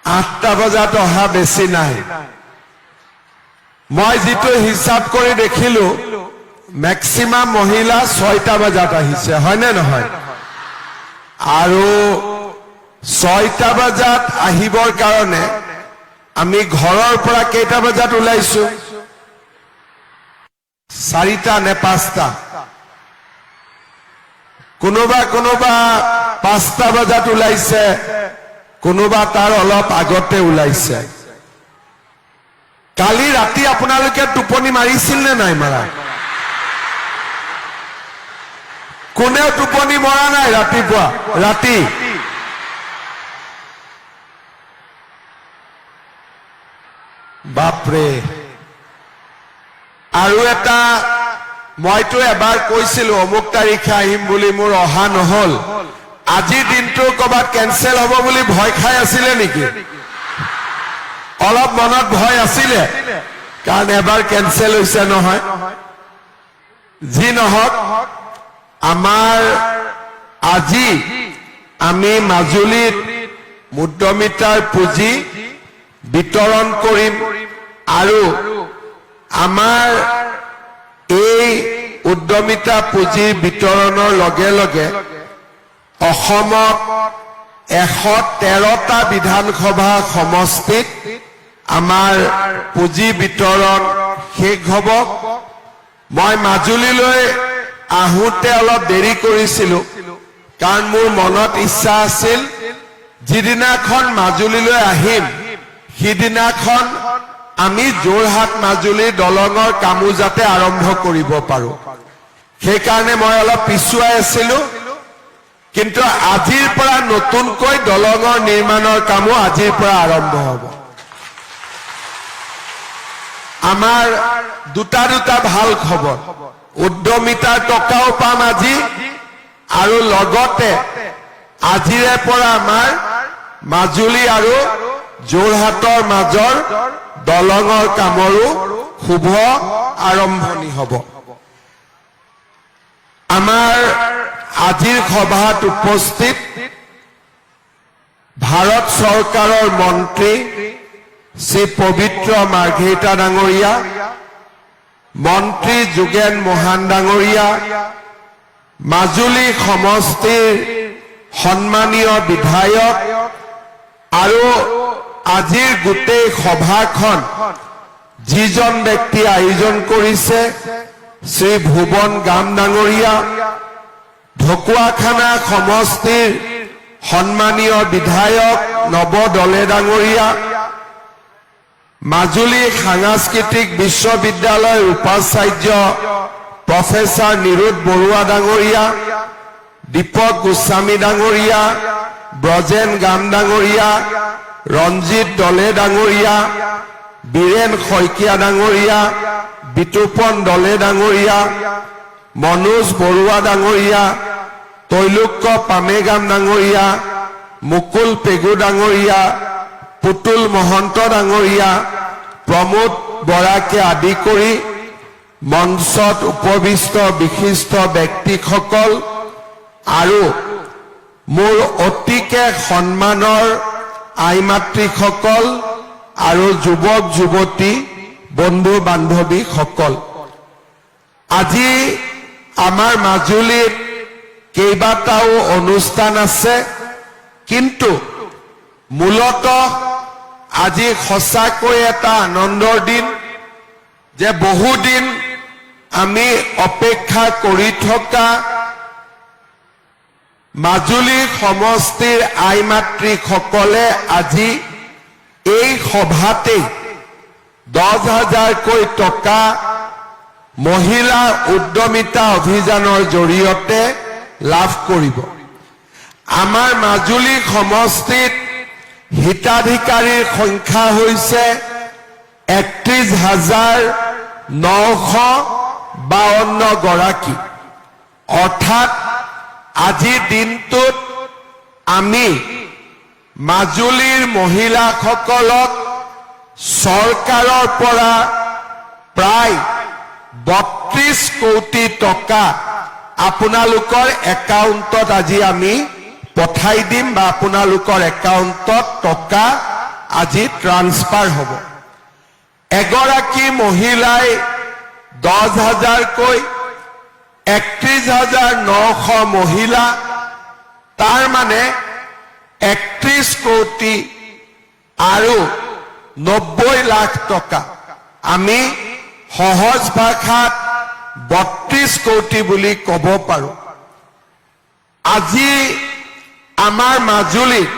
8টা বজাত অহা বেছি নাই মই যেটো হিসাব কৰি দেখিলো ম্যাক্সিমাম মহিলা 6টা বজাত আহিছে হয় নে নহয় আৰু 6টা বজাত আহিবৰ কাৰণে আমি ঘৰৰ পৰা কেইটা বজাত ওলাইছো 4টা নে 5টা কোনোবা 5টা বজাত ওলাইছে কোনোবা তাৰ অলপ আগতে ওলাইছে কালি ৰাতি আপোনালোকে টোপনি মাৰিছিল নে নাই মাৰা কোনেও টোপনি মৰা নাই ৰাতিপুৱা ৰাতি বাপৰে আৰু এটা মইতো এবাৰ কৈছিলো অমুক তাৰিখে আহিম বুলি মোৰ অহা নহল আজি দিনটো কবাত কেনসেল হ'ব বুলি ভয় খাই আছিলে নেকি অলপ মনত ভয় আছিলে কাৰণ এবাৰ কেনসেল হৈছে নহয় জি নহক আমাৰ আজি আমি মাজুলীত মুদ্ৰমিতাৰ পুঁজি বিতৰণ কৰিম আৰু আমাৰ এই উদ্যমিতা পুঁজি বিতৰণৰ লগে লগে অসমত 113টা বিধানসভা সমষ্টিত আমাৰ পুঁজি বিতৰণ শেষ হ'ব মই মাজুলীলৈ আহোঁতে অলপ দেৰি কৰিছিলো কাৰণ মোৰ মনত ইচ্ছা আছিল যিদিনাখন মাজুলীলৈ আহিম সিদিনাখন আমি যোৰহাট মাজুলী দলঙৰ কামো যাতে আৰম্ভ কৰিব পাৰো সেই কাৰণে মই অলপ পিছুৱাই আছিলো কিন্তু আজিৰ পৰা নতুনকৈ দলঙৰ নিৰ্মাণৰ কামো আজিৰ পৰা আৰম্ভ হ'ব আমাৰ দুটা ভাল খবৰ উদ্যমিতাৰ টকাও পাম আজি আৰু লগতে আজিৰে পৰা আমাৰ মাজুলী আৰু যোৰহাটৰ মাজৰ দলঙৰ কামৰো শুভ আৰম্ভণি হ'ব আমাৰ আজিৰ সভাত উপস্থিত ভাৰত চৰকাৰৰ মন্ত্ৰী শ্ৰী পবিত্ৰ মাৰ্ঘেৰিটা ডাঙৰীয়া মন্ত্ৰী যোগেন মহান ডাঙৰীয়া মাজুলী সমষ্টিৰ সন্মানীয় বিধায়ক আৰু আজিৰ গোটেই সভাখন যিজন ব্যক্তি আয়োজন কৰিছে শ্ৰী ভুৱন গাম ডাঙৰীয়া ঢকুৱাখানা সমষ্টিৰ সন্মানীয় বিধায়ক নৱ দলে ডাঙৰীয়া মাজুলী সাংস্কৃতিক বিশ্ববিদ্যালয়ৰ উপাচাৰ্য প্ৰফেসৰ নিৰুদ বৰুৱা ডাঙৰীয়া দীপক গোস্বামী ডাঙৰীয়া ব্ৰজেন গাম ডাঙৰীয়া ৰঞ্জিত দলে ডাঙৰীয়া বীৰেন শইকীয়া ডাঙৰীয়া বিতুপন দলে ডাঙৰীয়া মনোজ বৰুৱা ডাঙৰীয়া তৈলোক্য পামেগাম ডাঙৰীয়া মুকুল পেগু ডাঙৰীয়া পুতুল মহন্ত ডাঙৰীয়া প্ৰমোদ বৰাকে আদি কৰি মঞ্চত উপবিষ্ট বিশিষ্ট ব্যক্তিসকল আৰু মোৰ অতিকে সন্মানৰ আইমাতৃসকল আৰু যুৱক যুৱতী বন্ধু বান্ধৱীসকল আজি আমাৰ মাজুলীত কেইবাটাও অনুষ্ঠান আছে কিন্তু মূলতঃ আজি সঁচাকৈ এটা আনন্দৰ দিন যে বহুদিন আমি অপেক্ষা কৰি থকা মাজুলী সমষ্টিৰ আইমাতৃসকলে আজি এই সভাতেই 10,000কৈ টকা মহিলা উদ্যমিতা অভিযানৰ জৰিয়তে লাভ কৰিব আমাৰ মাজুলী সমষ্টিত হিতাধিকাৰীৰ সংখ্যা হৈছে 31,952 গৰাকী অৰ্থাৎ আজি দিনটোত আমি মাজুলীৰ মহিলাসকলক চৰকাৰৰ পৰা প্ৰায় 32 কোটি টকা আপোনালোকৰ একাউণ্টত আজি আমি পঠাই দিম বা আপোনালোকৰ একাউণ্টত টকা আজি ট্ৰান্সফাৰ হ'ব। এগৰাকী মহিলাই 10,000কৈ 31,900 মহিলা, তাৰ মানে 31 কোটি আৰু 90 লাখ টকা। আমি সহজ ভাষাত 32 কোটি বুলি ক'ব পাৰো। আজি আমাৰ মাজুলীত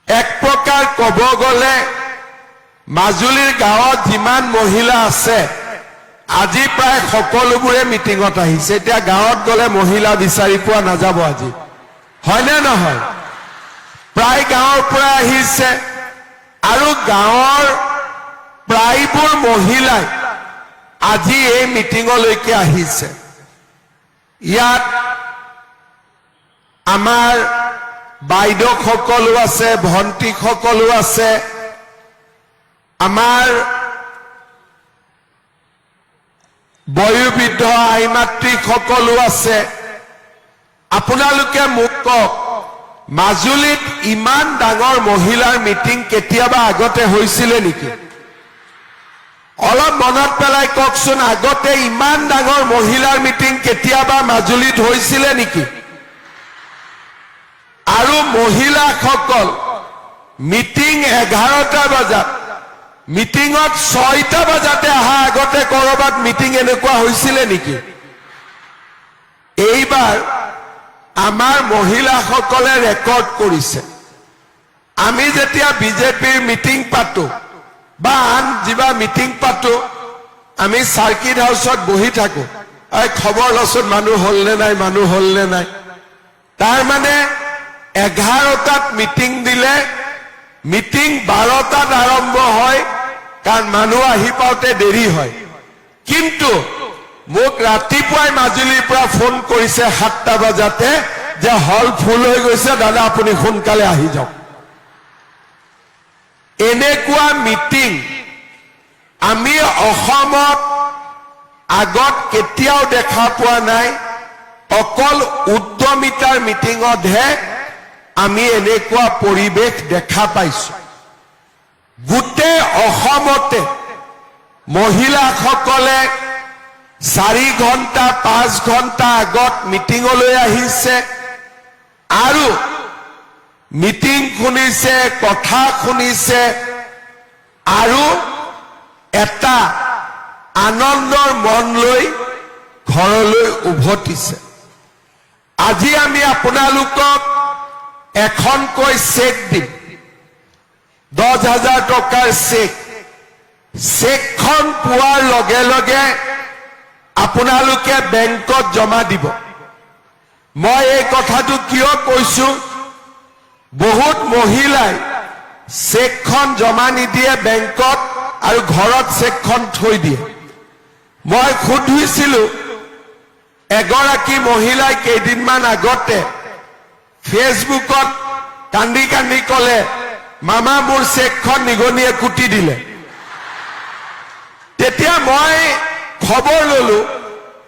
এক প্ৰকাৰ ক'ব গ'লে মাজুলীৰ গাঁৱত যিমান মহিলা আছে আজি প্ৰায় সকলোবোৰে মিটিঙত আহিছে। এতিয়া গাঁৱত গ'লে মহিলা বিচাৰি পোৱা নাযাব আজি, হয়নে নহয়? প্ৰায় গাঁৱৰ পৰা আহিছে আৰু গাঁৱৰ প্ৰায়বোৰ মহিলাই আজি এই মিটিঙলৈকে আহিছে। ইয়াত আমাৰ বাইদেউসকলো আছে, ভণ্টিসকলো আছে, আমাৰ বয়োবৃদ্ধ আই মাতৃসকলো আছে। আপোনালোকে মোক কওক, মাজুলীত ইমান ডাঙৰ মহিলাৰ মিটিং কেতিয়াবা আগতে হৈছিলে নেকি? অলপ মনত পেলাই কওকচোন, আগতে ইমান ডাঙৰ মহিলাৰ মিটিং কেতিয়াবা মাজুলীত হৈছিলে নেকি? আৰু মহিলাসকল মিটিং 11টা বজাত, মিটিঙত 6টা বজাতে অহা আগতে কৰবাত মিটিং এনেকুৱা হৈছিলে নেকি? এইবাৰ আমাৰ মহিলাসকলে ৰেকৰ্ড কৰিছে। আমি যেতিয়া বিজেপিৰ মিটিং পাতো বা আন যিবা মিটিং পাতো, আমি সাৰ্কিট হাউচত বহি থাকো, খবৰ লচোন মানুহ হলনে নাই, মানুহ হলনে নাই। তাৰ মানে 11টাত মিটিং দিলে মিটিং 12টাত আৰম্ভ হয়, কাৰণ মানুহ আহি পাওঁতে দেৰি হয়। কিন্তু মোক ৰাতিপুৱাই মাজুলীৰ পৰা ফোন কৰিছে 7টা বজাতে যে হল ফুল হৈ গৈছে, দাদা আপুনি সোনকালে আহি যাওক। এনেকুৱা মিটিং আমি অসমত আগত কেতিয়াও দেখা পোৱা নাই। অকল উদ্যমিতাৰ মিটিঙতহে আমি এনেকুৱা পৰিৱেশ দেখা পাইছো। গোটেই অসমতে মহিলাসকলে 4 ঘণ্টা 5 ঘণ্টা আগত মিটিঙলৈ আহিছে আৰু মিটিং শুনিছে, কথা শুনিছে আৰু এটা আনন্দৰ মন লৈ ঘৰলৈ উভতিছে। আজি আমি আপোনালোকক এখনকৈ চেক দিম, 10,000 টকাৰ চেক। চেকখন পোৱাৰ লগে লগে আপোনালোকে বেংকত জমা দিব। মই এই কথাটো কিয় কৈছো, বহুত মহিলাই চেকখন জমা নিদিয়ে বেংকত আৰু ঘৰত চেকখন থৈ দিয়ে। মই সুধিছিলো এগৰাকী মহিলাই কেইদিনমান আগতে ফেচবুকত কান্দি কান্দি কলে, মামা মোৰ চেকখন নিগনিয়ে কুটি দিলে। তেতিয়া মই খবৰ ললো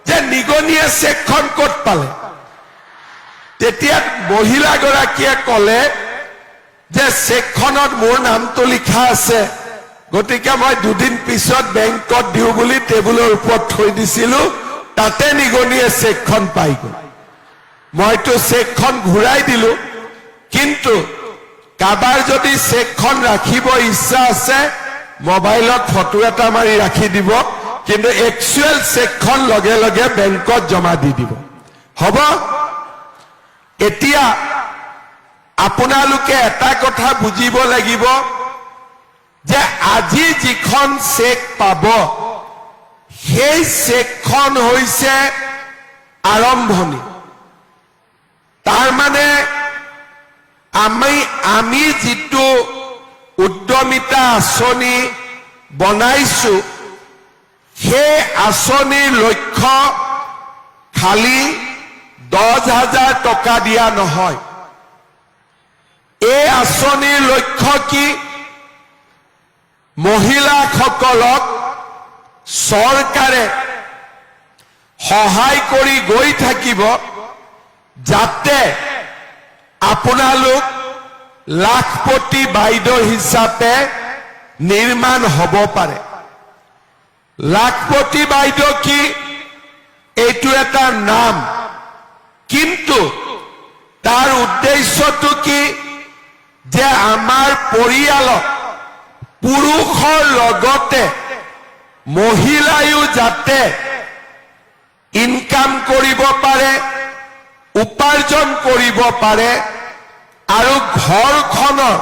যে নিগনিয়ে চেকখন ক'ত পালে। তেতিয়া মহিলাগৰাকীয়ে কলে যে চেকখনত মোৰ নামটো লিখা আছে, গতিকে মই 2 দিন পিছত বেংকত দিও বুলি টেবুলৰ ওপৰত থৈ দিছিলো, তাতে নিগনিয়ে চেকখন পাই গল। মইতো চেকখন ঘূৰাই দিলো, কিন্তু কাবাৰ যদি চেকখন ৰাখিব ইচ্ছা আছে মোবাইলত ফটো এটা মাৰি ৰাখি দিব, কিন্তু একচুৱেল চেকখন লগে লগে বেংকত জমা দি দিব। হ'ব? এতিয়া আপোনালোকে এটা কথা বুজিব লাগিব যে আজি যিখন চেক পাব সেই চেকখন হৈছে আৰম্ভণি। তাৰ মানে আমি যিটো উদ্যমিতা আঁচনি বনাইছো, সেই আঁচনিৰ লক্ষ্য খালি 10,000 টকা দিয়া নহয়। এই আঁচনিৰ লক্ষ্য কি? মহিলাসকলক চৰকাৰে সহায় কৰি গৈ থাকিব, যাতে আপোনালোক লাখপতি বাইদেউ হিচাপে নিৰ্মাণ হ'ব পাৰে। লাখপতি বাইদেউ কি এইটো এটা নাম, কিন্তু তাৰ উদ্দেশ্যটো কি যে আমাৰ পৰিয়ালক পুৰুষৰ লগতে মহিলায়ো যাতে ইনকাম কৰিব পাৰে, উপাৰ্জন কৰিব পাৰে আৰু ঘৰখনৰ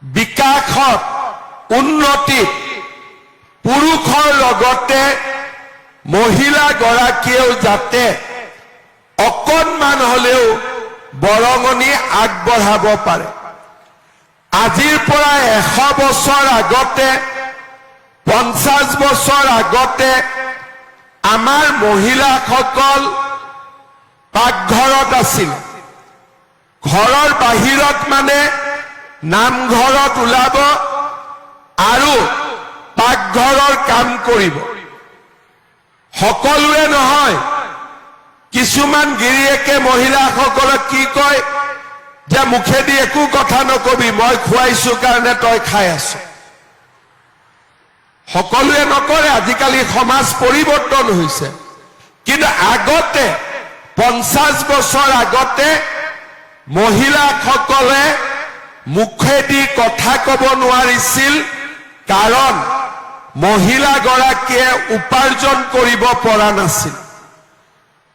বিকাশত উন্নতিত পুৰুষৰ লগতে মহিলাগৰাকীয়েও যাতে অকণমান হলেও বৰঙণি আগবঢ়াব পাৰে। আজিৰ পৰা 100 বছৰ আগতে, 50 বছৰ আগতে আমাৰ মহিলাসকল পাকঘৰত আছিল। ঘৰৰ বাহিৰত মানে নামঘৰত ওলাব আৰু পাকঘৰৰ কাম কৰিব। সকলোৱে নহয়, কিছুমান গিৰিয়েকে মহিলাসকলক কি কয় যে মুখেদি একো কথা নকবি, মই খুৱাইছো কাৰণে তই খাই আছ। সকলোৱে নকৰে, আজিকালি সমাজ পৰিৱৰ্তন হৈছে। কিন্তু আগতে 50 বছৰ আগতে মহিলাসকলে মুখেদি কথা কব নোৱাৰিছিল, কাৰণ মহিলাগৰাকীয়ে উপাৰ্জন কৰিব পৰা নাছিল।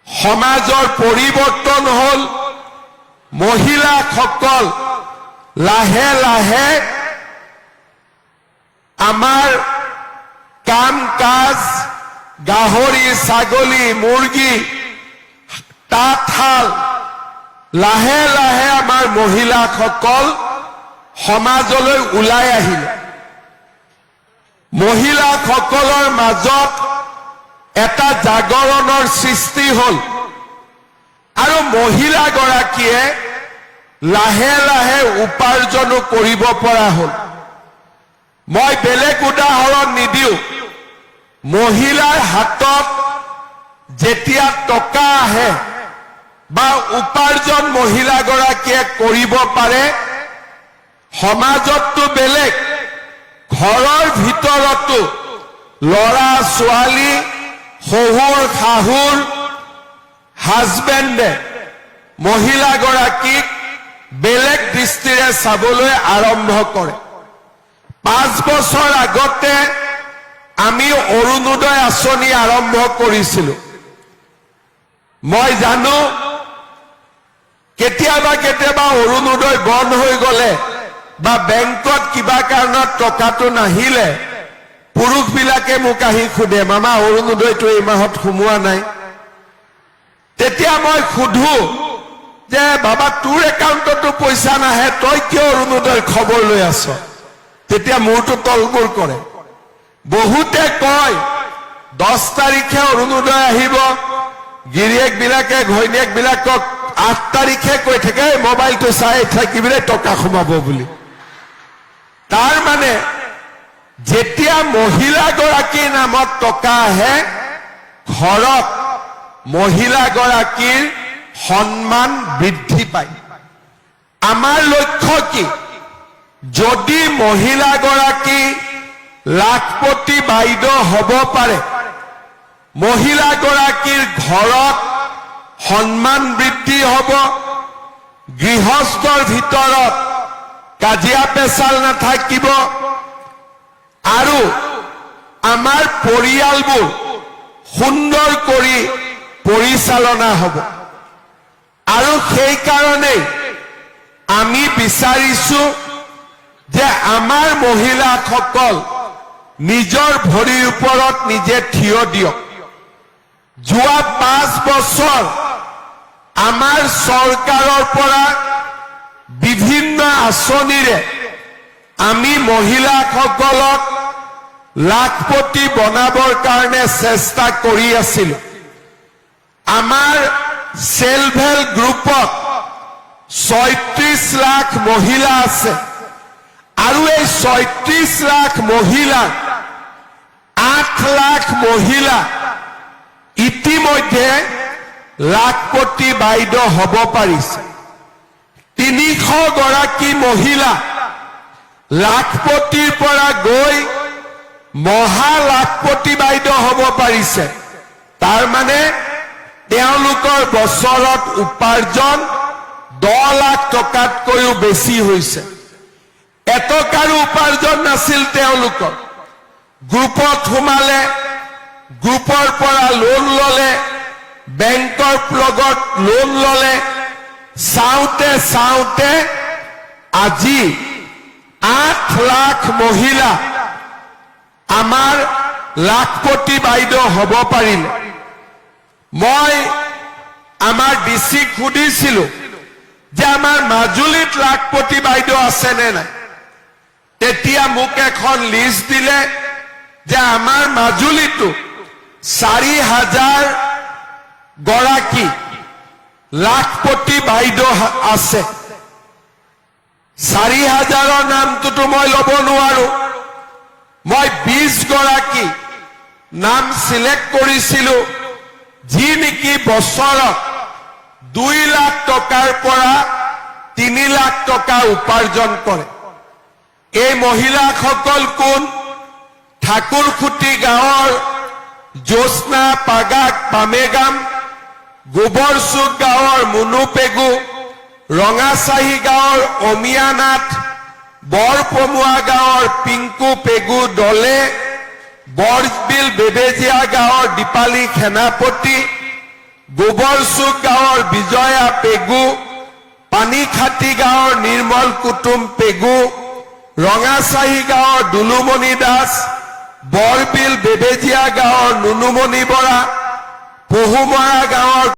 সমাজৰ পৰিৱৰ্তন হল, মহিলাসকল লাহে লাহে আমাৰ কাম কাজ, গাহৰি, ছাগলী, মুৰ্গী, তাঁতশাল, লাহে লাহে আমাৰ মহিলাসকল সমাজলৈ ওলাই আহিলে। মহিলাসকলৰ মাজত এটা জাগৰণৰ সৃষ্টি হল আৰু মহিলাগৰাকীয়ে লাহে লাহে উপাৰ্জনো কৰিব পৰা হল। মই বেলেগ উদাহৰণ নিদিওঁ, মহিলাৰ হাতত যেতিয়া টকা আহে বা উপাৰ্জন মহিলাগৰাকীয়ে কৰিব পাৰে, সমাজততো বেলেগ, ঘৰৰ ভিতৰতো ল'ৰা ছোৱালী, শহুৰ শাহুৰ, হাজবেণ্ডে মহিলাগৰাকীক বেলেগ দৃষ্টিৰে চাবলৈ আৰম্ভ কৰে। 5 বছৰ আগতে আমি অৰুণোদয় আঁচনি আৰম্ভ কৰিছিলো। মই জানো কেতিয়াবা কেতিয়াবা অৰুণোদয় বন্ধ হৈ গলে বা বেংকত কিবা কাৰণত টকাটো নাহিলে পুৰুষবিলাকে মোক আহি সোধে, মামা অৰুণোদয়টো এই মাহত সোমোৱা নাই। তেতিয়া মই সোধো যে বাবা তোৰ একাউণ্টতো পইচা নাহে, তই কিয় অৰুণোদয়ৰ খবৰ লৈ আছ? তেতিয়া মূৰটো তলমূৰ কৰে। বহুতে কয় 10 তাৰিখে অৰুণোদয় আহিব, গিৰিয়েকবিলাকে ঘৈণীয়েকবিলাকক 8 তাৰিখে কৈ থাকে মোবাইলটো চাই থাকিবিলে টকা সোমাব বুলি। তাৰ মানে যেতিয়া মহিলাগৰাকীৰ নামত টকা আহে, ঘৰত মহিলাগৰাকীৰ সন্মান বৃদ্ধি পায়। আমাৰ লক্ষ্য কি? যদি মহিলাগৰাকী লাখপতি বাইদেউ হ'ব পাৰে, মহিলাগৰাকীৰ ঘৰত সন্মান বৃদ্ধি হ'ব, গৃহস্থৰ ভিতৰত কাজিয়া পেচাল নাথাকিব আৰু আমাৰ পৰিয়ালবোৰ সুন্দৰ কৰি পৰিচালনা হ'ব। আৰু সেইকাৰণেই আমি বিচাৰিছো যে আমাৰ মহিলাসকল নিজৰ ভৰিৰ ওপৰত নিজে থিয় দিয়ক। যোৱা 5 বছৰ আমাৰ চৰকাৰৰ পৰা বিভিন্ন আঁচনিৰে আমি মহিলাসকলক লাখপতি বনাবৰ কাৰণে চেষ্টা কৰি আছিলো। আমাৰ সেলফ হেল্প গ্ৰুপত 36 লাখ মহিলা আছে আৰু এই 36 লাখ মহিলা 8 লাখ মহিলা ইতিমধ্যে লাখপতি বাইদেউ হ'ব পাৰিছে। 300 গৰাকী মহিলা লাখপতিৰ পৰা গৈ মহা লাখপতি বাইদেউ হ'ব পাৰিছে। তাৰ মানে তেওঁলোকৰ বছৰত উপাৰ্জন 10 লাখ টকাতকৈও বেছি হৈছে। এটকাৰো উপাৰ্জন নাছিল তেওঁলোকৰ। গ্ৰুপত সোমালে, গ্ৰুপৰ পৰা লোন ললে, বেংকৰ লগত লোন ললে, চাওঁতে চাওঁতে আজি 8 লাখ মহিলা আমাৰ লাখপতি বাইদেউ হ'ব পাৰিলে। মই আমাৰ ডিচিক সুধিছিলো যে আমাৰ মাজুলীত লাখপতি বাইদেউ আছে নে নাই। তেতিয়া মোক এখন লিষ্ট দিলে যে আমাৰ মাজুলীতো 4000 গৰাকী লাখপতি বাইদেউ আছে। 4000ৰ নামটোতো মই ল'ব নোৱাৰো। মই 20 গৰাকী নাম সিলেক্ট কৰিছিলো, যি নেকি বছৰত 2 লাখ টকাৰ পৰা 3 লাখ টকা উপাৰ্জন কৰে। এই মহিলাসকল কোন? ঠাকুৰখুটি গাঁৱৰ জ্যোৎস্না পাগাক পামেগাম, গোবৰচুক গাঁৱৰ মুনু পেগু, ৰঙাচাহী গাঁৱৰ অমিয়ানাথ, বৰপমুৱা গাঁৱৰ পিংকু পেগু দলে, বৰবিল বেবেজীয়া গাঁৱৰ দীপালী সেনাপতি, গোবৰচুক গাঁৱৰ বিজয়া পেগু, পানীখাটি গাঁৱৰ নিৰ্মল কুটুম পেগু, ৰঙাচাহী গাঁৱৰ দুলুমণি দাস, বৰবিল বেবেজীয়া গাঁৱৰ নুনুমণি বৰা, পহুমৰা গাঁৱৰ